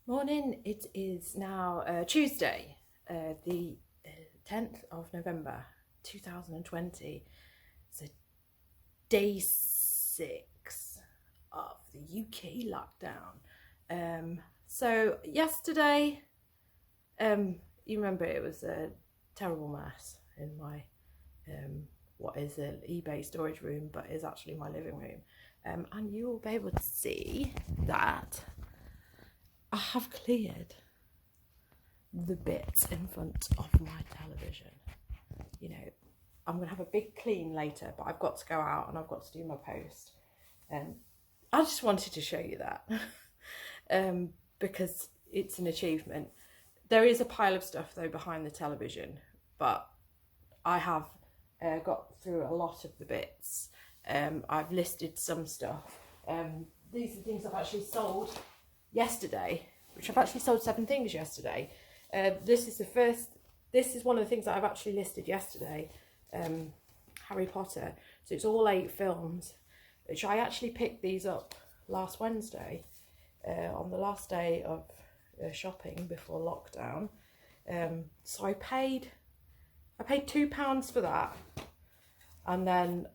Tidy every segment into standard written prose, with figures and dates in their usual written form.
Morning, it is now Tuesday, the 10th of November 2020. So day 6 of the UK lockdown. So yesterday, you remember it was a terrible mess in my what is an eBay storage room, but is actually my living room. And you will be able to see that I have cleared the bits in front of my television. You know, I'm going to have a big clean later, but I've got to go out and I've got to do my post. I just wanted to show you that because it's an achievement. There is a pile of stuff though behind the television, but I have got through a lot of the bits. I've listed some stuff. These are things I've actually sold yesterday, which I've actually sold 7 things yesterday. This is one of the things that I've actually listed yesterday, Harry Potter. So it's all 8 films, which I actually picked these up last Wednesday, on the last day of shopping before lockdown. So I paid £2 for that, and then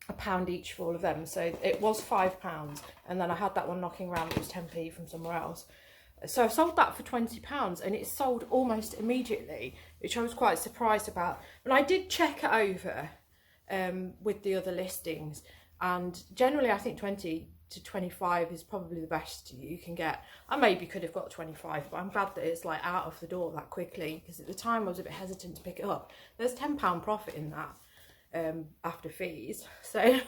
£1 each for all of them, so it was £5, and then I had that one knocking around, it was 10p from somewhere else. So I sold that for £20, and it sold almost immediately, which I was quite surprised about. But I did check it over with the other listings, and generally I think 20 to 25 is probably the best you can get. I maybe could have got 25, but I'm glad that it's like out of the door that quickly, because at the time I was a bit hesitant to pick it up. There's £10 profit in that. After fees, so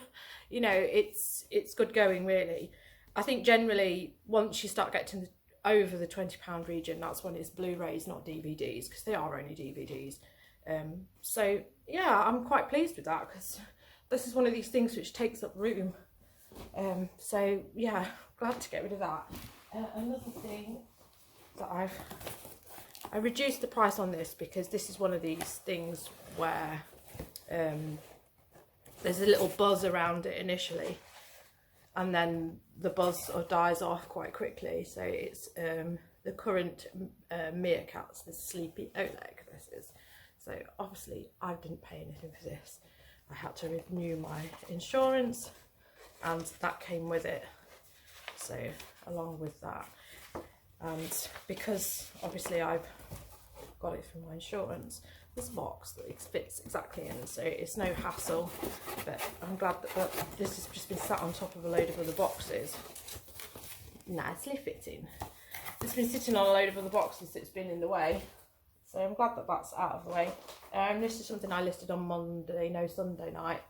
you know it's good going really. I think generally once you start getting over the £20 region, that's when it's Blu-rays, not DVDs, because they are only DVDs. So yeah, I'm quite pleased with that, because this is one of these things which takes up room. So yeah, glad to get rid of that. Another thing that I reduced the price on this, because this is one of these things where there's a little buzz around it initially, and then the buzz dies off quite quickly. So it's the current meerkats, the sleepy Oleg this is. So obviously I didn't pay anything for this. I had to renew my insurance, and that came with it, so along with that, and because obviously I've got it through my insurance, this box that it fits exactly in, so it's no hassle. But I'm glad that this has just been sat on top of a load of other boxes, nicely fitting. It's been sitting on a load of other boxes that's been in the way, so I'm glad that that's out of the way. This is something I listed on Monday, no, Sunday night.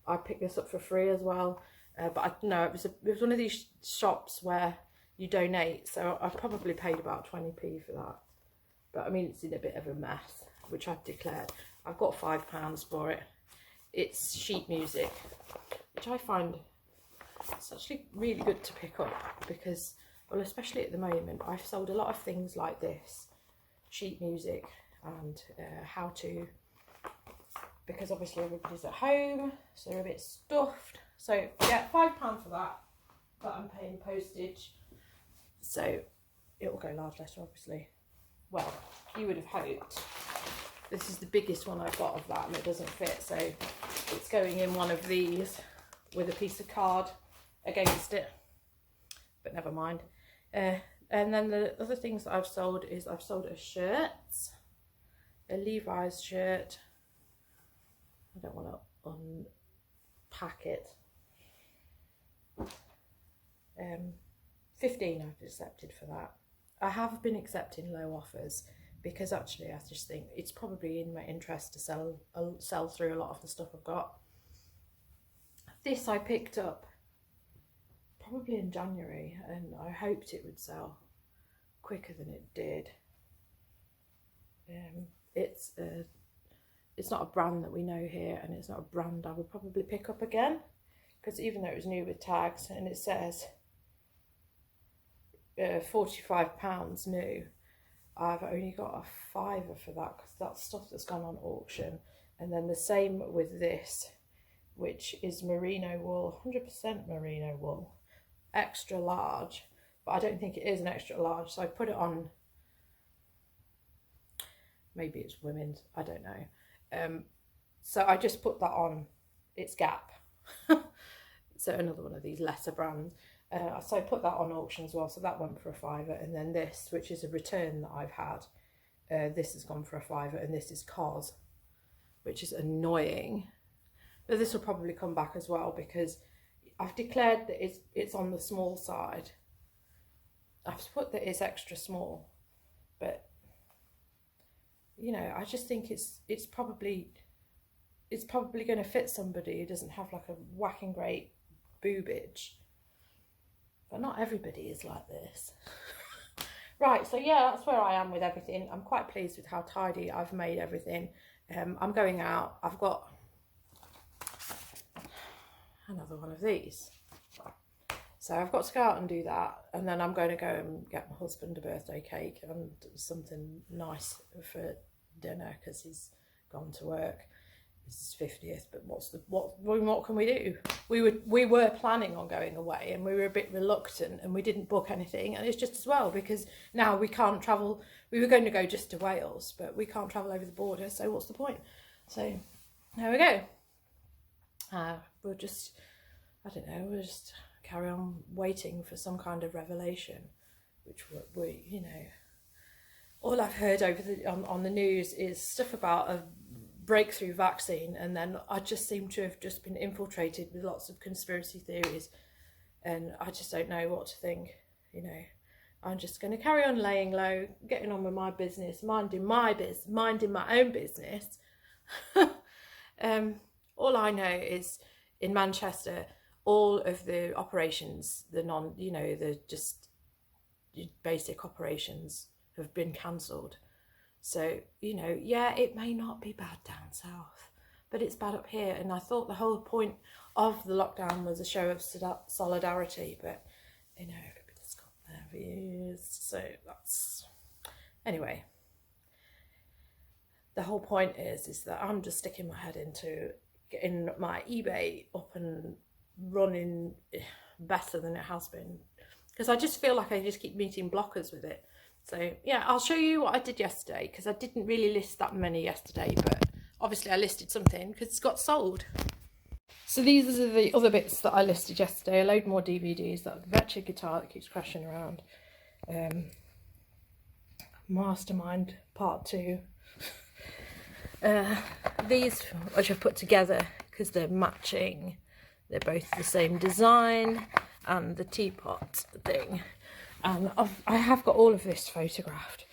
I picked this up for free as well, but I know it was one of these shops where you donate, so I probably paid about 20p for that. But I mean, it's in a bit of a mess, which I've declared. I've got £5 for it. It's sheet music, which I find it's actually really good to pick up, because, well, especially at the moment, I've sold a lot of things like this, sheet music, and how to, because obviously everybody's at home, so they're a bit stuffed. So yeah, £5 for that, but I'm paying postage, so it will go large letter, obviously. Well, you would have hoped. This is the biggest one I've got of that, and it doesn't fit, so it's going in one of these with a piece of card against it, but never mind. And then the other things that I've sold is I've sold a shirt, a Levi's shirt. I don't want to unpack it. 15 I've accepted for that. I have been accepting low offers, because actually I just think it's probably in my interest to sell through a lot of the stuff I've got. This I picked up probably in January, and I hoped it would sell quicker than it did. It's not a brand that we know here, and it's not a brand I would probably pick up again, because even though it was new with tags, and it says £45 new, I've only got a £5 for that, because that's stuff that's gone on auction. And then the same with this, which is merino wool, 100% merino wool, extra large, but I don't think it is an extra large, so I put it on. Maybe it's women's, I don't know. So I just put that on. It's Gap. So another one of these lesser brands. So I put that on auction as well, so that went for a £5, and then this, which is a return that I've had, this has gone for a £5, and this is COS, which is annoying, but this will probably come back as well because I've declared that it's on the small side. I've put that it's extra small, but you know, I just think it's probably going to fit somebody who doesn't have like a whacking great boobage. But not everybody is like this. Right, so yeah, that's where I am with everything. I'm quite pleased with how tidy I've made everything. I'm going out. I've got another one of these. So I've got to go out and do that. And then I'm going to go and get my husband a birthday cake and something nice for dinner because he's gone to work. It's his 50th, but what can we do? We were planning on going away, and we were a bit reluctant, and we didn't book anything, and it's just as well because now we can't travel. We were going to go just to Wales, but we can't travel over the border, so what's the point? So there we go. We'll just, I don't know, we'll just carry on waiting for some kind of revelation, which we you know, all I've heard over on the news is stuff about a breakthrough vaccine, and then I just seem to have just been infiltrated with lots of conspiracy theories, and I just don't know what to think. You know, I'm just going to carry on laying low, getting on with my business, minding my own business. All I know is in Manchester, all of the operations, the just basic operations have been cancelled. So, you know, yeah, it may not be bad down south, but it's bad up here. And I thought the whole point of the lockdown was a show of solidarity, but, you know, everybody's got their views. So that's, anyway, the whole point is that I'm just sticking my head into getting my eBay up and running better than it has been, because I just feel like I just keep meeting blockers with it. So yeah, I'll show you what I did yesterday, because I didn't really list that many yesterday, but obviously I listed something because it's got sold. So these are the other bits that I listed yesterday. A load more DVDs, that wretched guitar that keeps crashing around, Mastermind Part 2, these which I've put together because they're matching, they're both the same design, and the teapot thing. And I have got all of this photographed,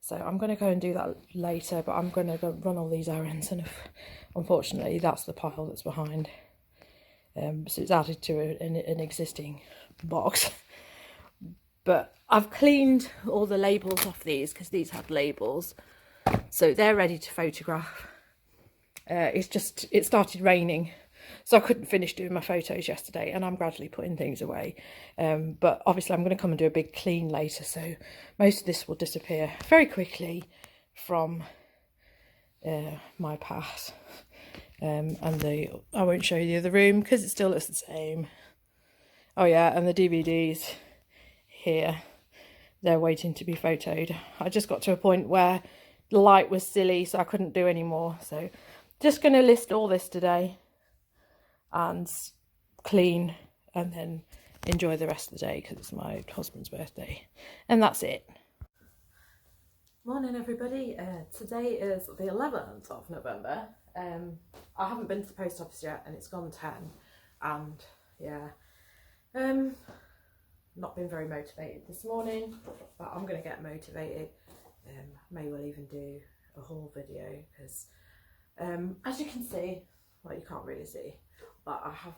so I'm going to go and do that later, but I'm going to go run all these errands, and unfortunately that's the pile that's behind, so it's added to an existing box. But I've cleaned all the labels off these because these had labels, so they're ready to photograph. It started raining, so I couldn't finish doing my photos yesterday, and I'm gradually putting things away. But obviously I'm going to come and do a big clean later, so most of this will disappear very quickly from my path. And I won't show you the other room because it still looks the same. Oh yeah, and the DVDs here, they're waiting to be photoed. I just got to a point where the light was silly, so I couldn't do any more. So just going to list all this today and clean, and then enjoy the rest of the day because it's my husband's birthday, and that's it. Morning everybody. Today is the 11th of November. I haven't been to the post office yet, and it's gone 10, and yeah, not been very motivated this morning, but I'm going to get motivated. May well even do a haul video because as you can see, well, you can't really see, but I have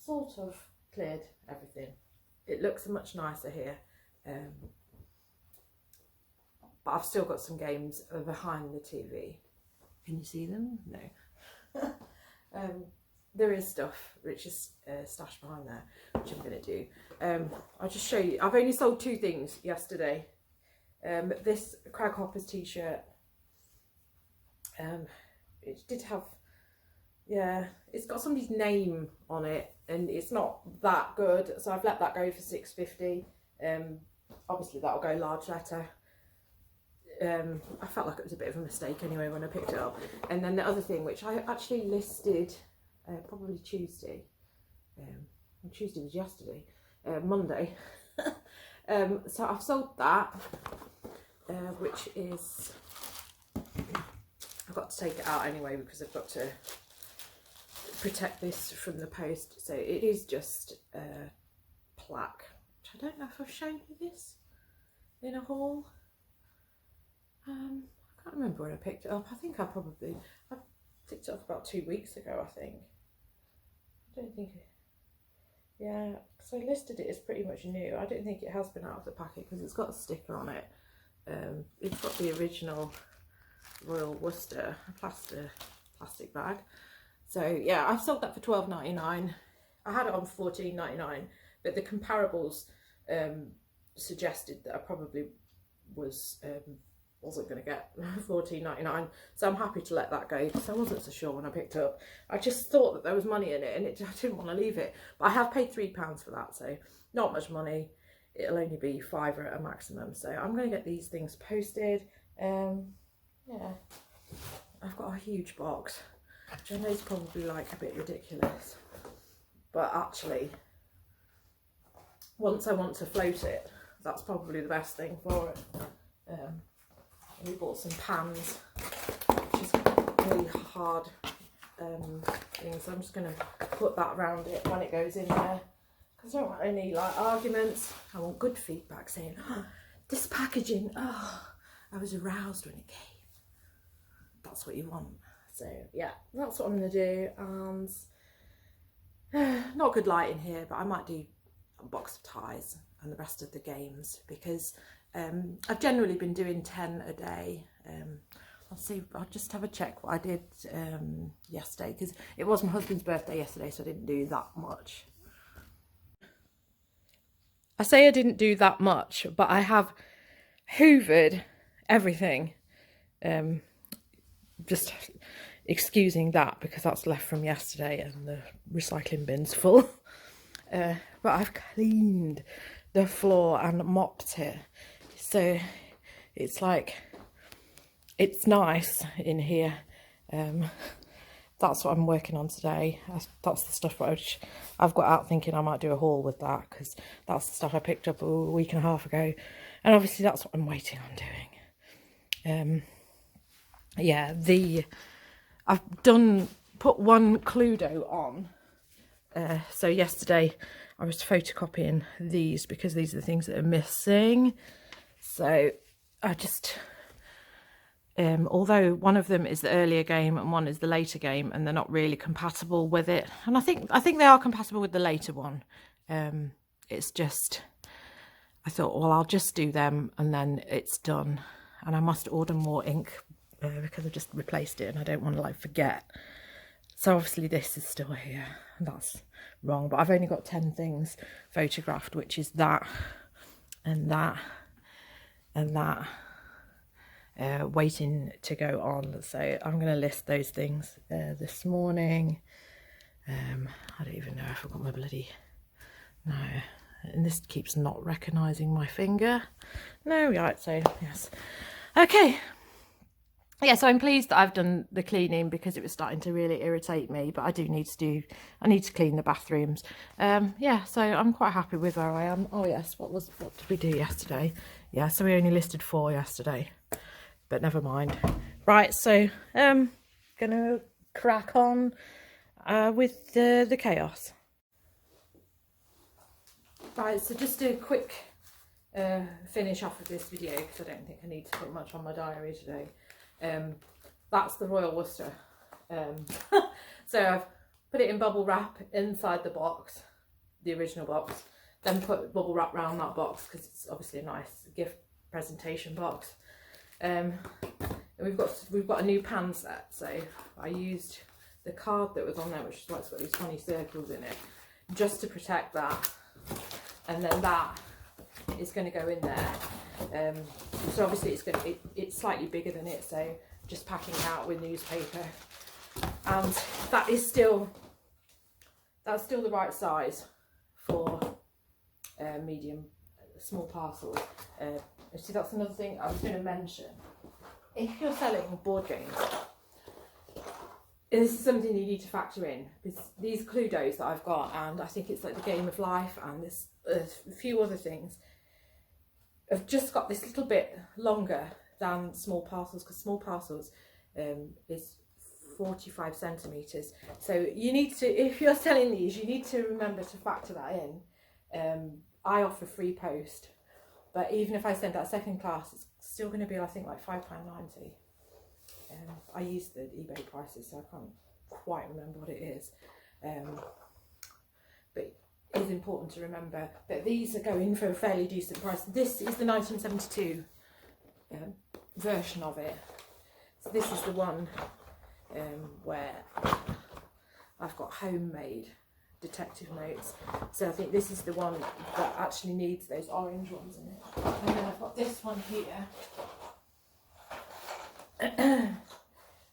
sort of cleared everything. It looks much nicer here, but I've still got some games behind the TV. Can you see them? No. There is stuff which is stashed behind there, which I'm going to do. I'll just show you. I've only sold 2 things yesterday. This Crag Hoppers t-shirt, it did have, yeah, it's got somebody's name on it, and it's not that good, so I've let that go for £6.50. Obviously that'll go large letter. I felt like it was a bit of a mistake anyway when I picked it up. And then the other thing, which I actually listed probably Tuesday. Tuesday was yesterday. Monday. So I've sold that, which is, I've got to take it out anyway because I've got to protect this from the post. So it is just plaque, which I don't know if I've shown you this in a haul. I can't remember when I picked it up. I think I picked it up about 2 weeks ago, I think. I don't think, yeah, because I listed it as pretty much new. I don't think it has been out of the packet because it's got a sticker on it. It's got the original Royal Worcester plastic bag. So yeah, I've sold that for $12.99. I had it on for $14.99, but the comparables suggested that I probably wasn't going to get $14.99, so I'm happy to let that go because I wasn't so sure when I picked it up. I just thought that there was money in it and I didn't want to leave it, but I have paid £3 for that, so not much money. It'll only be £5 at a maximum, so I'm going to get these things posted. Yeah, I've got a huge box, which I know is probably like a bit ridiculous, but actually once I want to float it, that's probably the best thing for it. We bought some pans, which is really hard thing, so I'm just going to put that around it when it goes in there, because I don't want any like arguments. I want good feedback saying, oh, this packaging, oh, I was aroused when it came. That's what you want. So yeah, that's what I'm going to do. And not good light in here, but I might do a box of ties and the rest of the games, because I've generally been doing 10 a day. I'll just have a check what I did yesterday, because it was my husband's birthday yesterday, so I didn't do that much. I say I didn't do that much, but I have hoovered everything. Just excusing that because that's left from yesterday and the recycling bin's full. But I've cleaned the floor and mopped it, so it's like, it's nice in here. That's what I'm working on today. That's the stuff which I've got out thinking I might do a haul with that, because that's the stuff I picked up a week and a half ago, and obviously that's what I'm waiting on doing. Yeah, I've put one Cluedo on. So yesterday I was photocopying these because these are the things that are missing. So I just, although one of them is the earlier game and one is the later game, and they're not really compatible with it, and I think they are compatible with the later one. It's just, I thought, well, I'll just do them and then it's done. And I must order more ink because I just replaced it and I don't want to like forget. So obviously this is still here, and that's wrong, but I've only got 10 things photographed, which is that and that and that, waiting to go on. So I'm going to list those things this morning. I don't even know if I've got my bloody, no, and this keeps not recognising my finger. No, right, so yes, okay. Yeah, so I'm pleased that I've done the cleaning because it was starting to really irritate me, but I need to clean the bathrooms. Yeah, so I'm quite happy with where I am. Oh yes, what did we do yesterday? Yeah, so we only listed 4 yesterday, but never mind. Right, so gonna crack on with the chaos. Right, so just a quick finish off of this video, because I don't think I need to put much on my diary today. That's the Royal Worcester. So I've put it in bubble wrap inside the box, the original box, then put bubble wrap around that box because it's obviously a nice gift presentation box. And we've got a new pan set, so I used the card that was on there, which is why it's got these funny circles in it, just to protect that, and then that is going to go in there. So obviously it's slightly bigger than it, so just packing it out with newspaper, and that's still the right size for medium small parcels. See, that's another thing I was going to mention. If you're selling board games, this is something you need to factor in, because these Cluedos that I've got, and I think it's like the Game of Life, and there's a few other things, have just got this little bit longer than small parcels, because small parcels is 45 centimetres. So you need to, if you're selling these, you need to remember to factor that in. I offer free post, but even if I send that second class, it's still going to be, I think, like £5.90. I use the eBay prices, so I can't quite remember what it is. But it is important to remember that these are going for a fairly decent price. This is the 1972 version of it. So this is the one where I've got homemade detective notes. So I think this is the one that actually needs those orange ones in it. And then I've got this one here.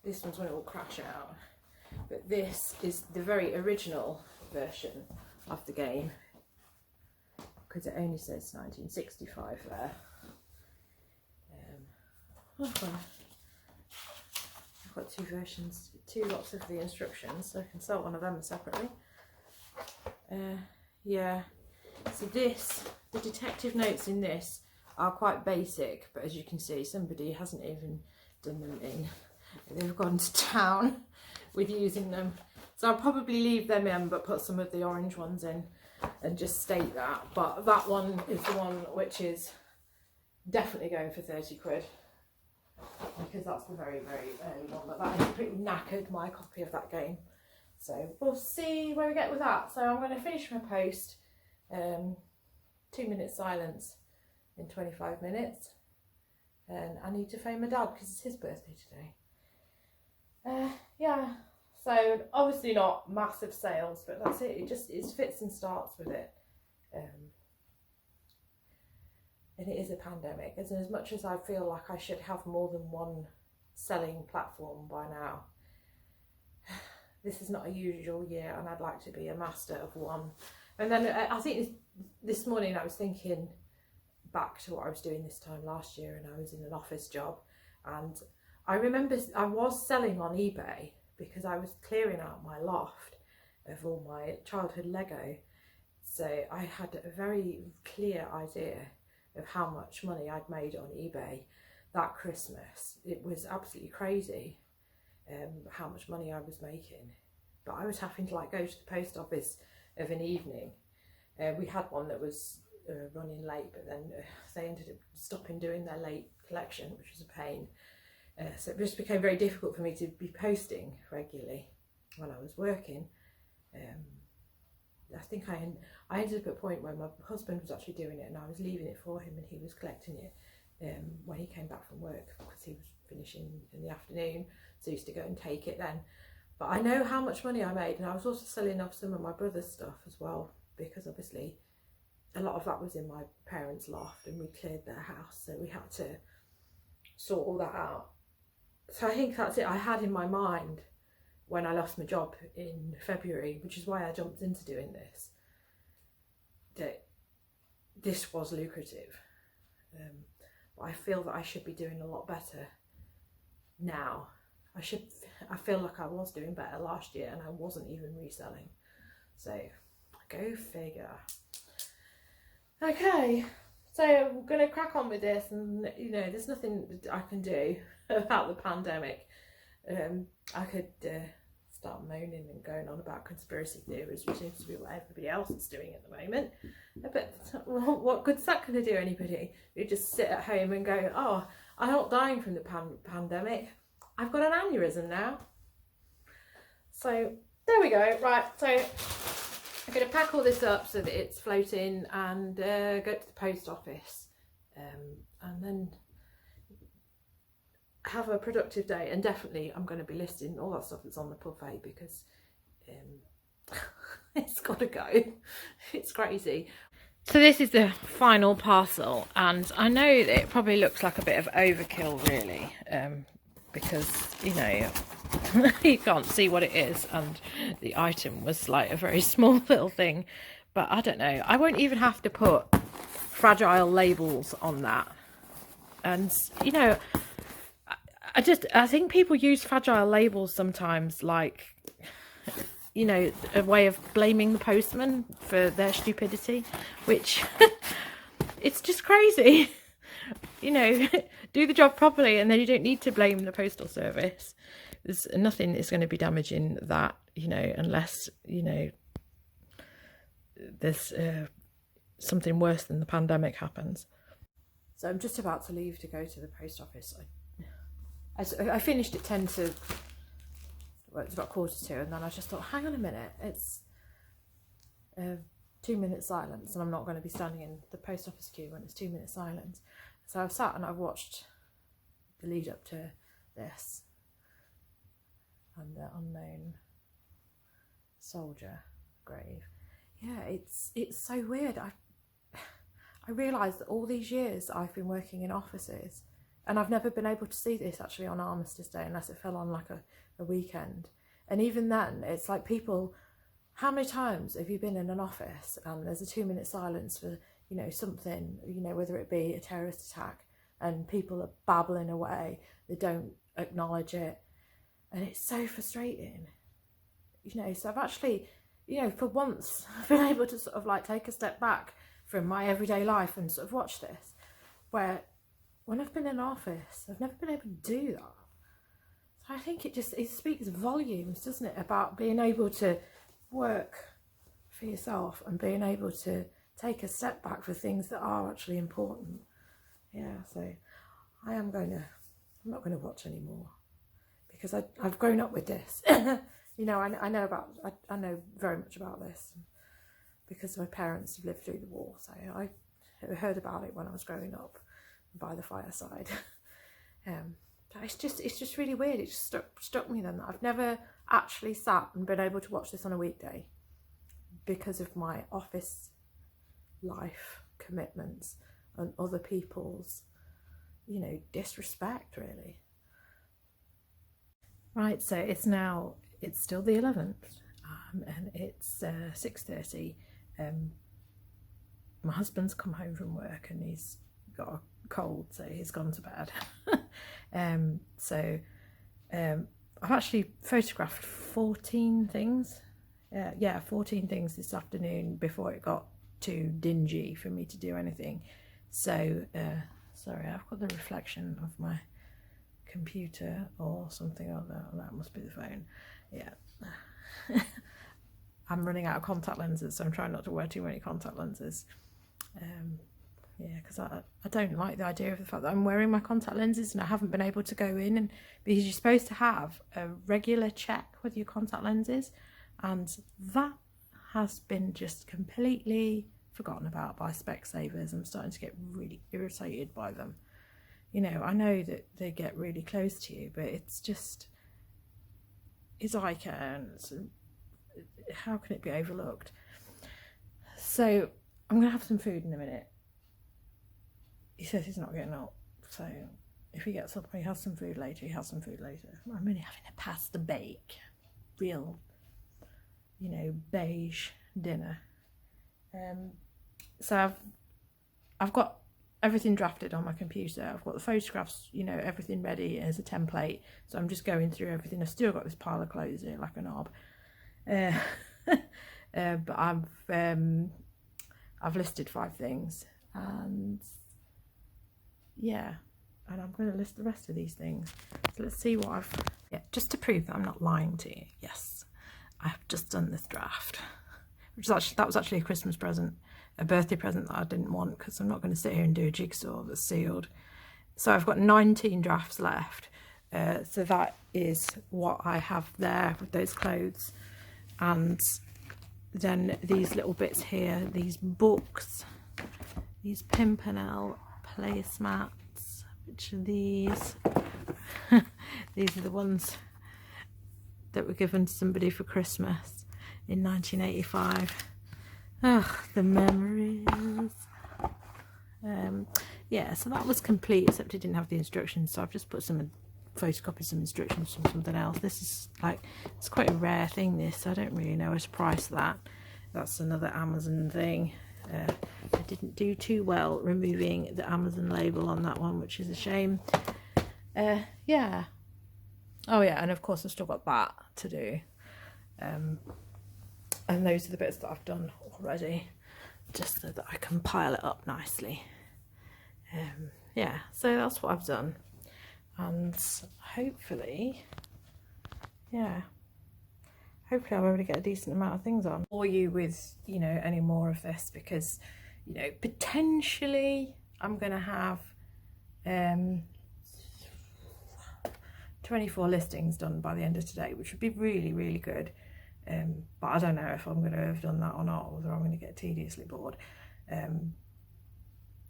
This one's when it will crash out. But this is the very original version of the game, because it only says 1965 there. Okay. I've got two versions, two lots of the instructions, so I can sell one of them separately. Yeah, so the detective notes in this are quite basic, but as you can see, somebody hasn't even done them in. They've gone to town with using them. So I'll probably leave them in, but put some of the orange ones in and just state that. But that one is the one which is definitely going for 30 quid. Because that's the very, very early one. But that has pretty knackered my copy of that game. So we'll see where we get with that. So I'm going to finish my post. 2 minutes silence in 25 minutes. And I need to phone my dad because it's his birthday today. Yeah, so obviously not massive sales, but that's it. It fits and starts with it. And it is a pandemic. As much as I feel like I should have more than one selling platform by now, this is not a usual year, and I'd like to be a master of one. And then I think this morning I was thinking back to what I was doing this time last year, and I was in an office job, and I remember I was selling on eBay because I was clearing out my loft of all my childhood Lego. So I had a very clear idea of how much money I'd made on eBay that Christmas. It was absolutely crazy how much money I was making. But I was having to like go to the post office of an evening. We had one that was running late, but then they ended up stopping doing their late collection, which was a pain. So it just became very difficult for me to be posting regularly when I was working. I think I ended up at a point where my husband was actually doing it and I was leaving it for him, and he was collecting it when he came back from work, because he was finishing in the afternoon, so he used to go and take it then. But I know how much money I made, and I was also selling off some of my brother's stuff as well, because obviously a lot of that was in my parents' loft and we cleared their house, so we had to sort all that out. So I think that's it I had in my mind when I lost my job in February, which is why I jumped into doing this, that this was lucrative. But I feel that I should be doing a lot better now. I feel like I was doing better last year and I wasn't even reselling. So go figure. Okay, so I'm going to crack on with this, and you know, there's nothing I can do about the pandemic. I could start moaning and going on about conspiracy theories, which seems to be what everybody else is doing at the moment. But what good's that going to do anybody who just sit at home and go, oh, I'm not dying from the pandemic, I've got an aneurysm now. So there we go. Right, so I'm going to pack all this up so that it's floating and go to the post office, and then have a productive day. And definitely I'm going to be listing all that stuff that's on the buffet, because it's got to go. It's crazy. So this is the final parcel, and I know that it probably looks like a bit of overkill really, because you know you can't see what it is, and the item was like a very small little thing. But I don't know, I won't even have to put fragile labels on that. And, you know, I think people use fragile labels sometimes like, you know, a way of blaming the postman for their stupidity, which it's just crazy. You know, do the job properly and then you don't need to blame the postal service. There's nothing is going to be damaging that, you know, unless, you know, there's something worse than the pandemic happens. So I'm just about to leave to go to the post office. I finished at 10 to, well, it's about 1:45, and then I just thought, hang on a minute, it's 2 minutes silence, and I'm not going to be standing in the post office queue when it's 2 minutes silence. So I've sat and I've watched the lead up to this and the unknown soldier grave. Yeah, it's so weird. I realised that all these years I've been working in offices, and I've never been able to see this actually on Armistice Day unless it fell on like a weekend. And even then, it's like people, how many times have you been in an office and there's a 2 minute silence for, you know, something, you know, whether it be a terrorist attack, and people are babbling away, they don't acknowledge it, and it's so frustrating, you know. So I've actually, you know, for once I've been able to sort of like take a step back from my everyday life and sort of watch this, where when I've been in an office, I've never been able to do that. So I think it speaks volumes, doesn't it, about being able to work for yourself and being able to take a step back for things that are actually important. Yeah, so I'm not going to watch anymore, because I've grown up with this. You know, I know very much about this because my parents have lived through the war, so I heard about it when I was growing up by the fireside. But it's just really weird. It just struck me then that I've never actually sat and been able to watch this on a weekday because of my office life commitments and other people's, you know, disrespect, really. Right, so it's still the 11th, and it's 6:30. My husband's come home from work and he's got a cold, so he's gone to bed. I've actually photographed 14 things. 14 things this afternoon before it got too dingy for me to do anything. So sorry, I've got the reflection of my computer or something like that. That must be the phone. Yeah. I'm running out of contact lenses, so I'm trying not to wear too many contact lenses. Yeah, because I don't like the idea of the fact that I'm wearing my contact lenses and I haven't been able to go in, and because you're supposed to have a regular check with your contact lenses, and that has been just completely forgotten about by Specsavers. I'm starting to get really irritated by them. You know, I know that they get really close to you, but it's like, how can it be overlooked? So I'm going to have some food in a minute. He says he's not getting up, so if he gets up and he has some food later, he has some food later. I'm only having a pasta bake, real, you know, beige dinner. So I've got everything drafted on my computer. I've got the photographs, you know, everything ready as a template. So I'm just going through everything. I've still got this pile of clothes here like a knob. But I've listed 5 things, and yeah, and I'm going to list the rest of these things. So let's see what just to prove that I'm not lying to you. Yes, I have just done this draft, that was actually a Christmas present, a birthday present that I didn't want, because I'm not going to sit here and do a jigsaw that's sealed. So I've got 19 drafts left. So that is what I have there with those clothes. And then these little bits here, these books, these Pimpernel placemats, which are these. These are the ones that were given to somebody for Christmas in 1985. Oh, the memories. Yeah, so that was complete, except it didn't have the instructions, so I've just put photocopied some instructions from something else. This is like, it's quite a rare thing, this. I don't really know how to price that. That's another Amazon thing. I didn't do too well removing the Amazon label on that one, which is a shame. Yeah. Oh yeah, and of course I've still got that to do. And those are the bits that I've done already, just so that I can pile it up nicely. Yeah, so that's what I've done, and hopefully, yeah, hopefully I'll be able to get a decent amount of things on. Bore you with, you know, any more of this, because, you know, potentially I'm going to have 24 listings done by the end of today, which would be really, really good. But I don't know if I'm going to have done that or not, whether I'm going to get tediously bored.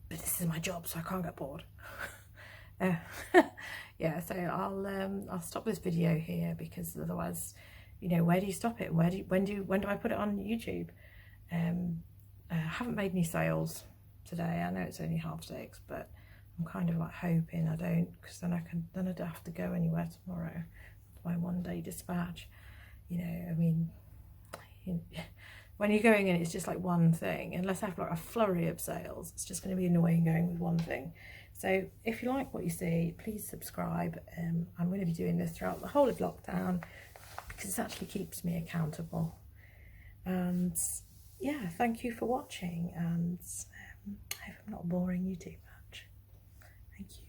But this is my job, so I can't get bored. Yeah, so I'll stop this video here, because otherwise, you know, where do you stop it? When do I put it on YouTube? I haven't made any sales today. I know it's only 6:30, but I'm kind of like hoping I don't, because then I don't have to go anywhere tomorrow. My one-day dispatch. You know, I mean, when you're going in, it's just like one thing. Unless I have like a flurry of sales, it's just going to be annoying going with one thing. So if you like what you see, please subscribe. I'm going to be doing this throughout the whole of lockdown, because it actually keeps me accountable. And yeah, thank you for watching, and I hope I'm not boring you too much. Thank you.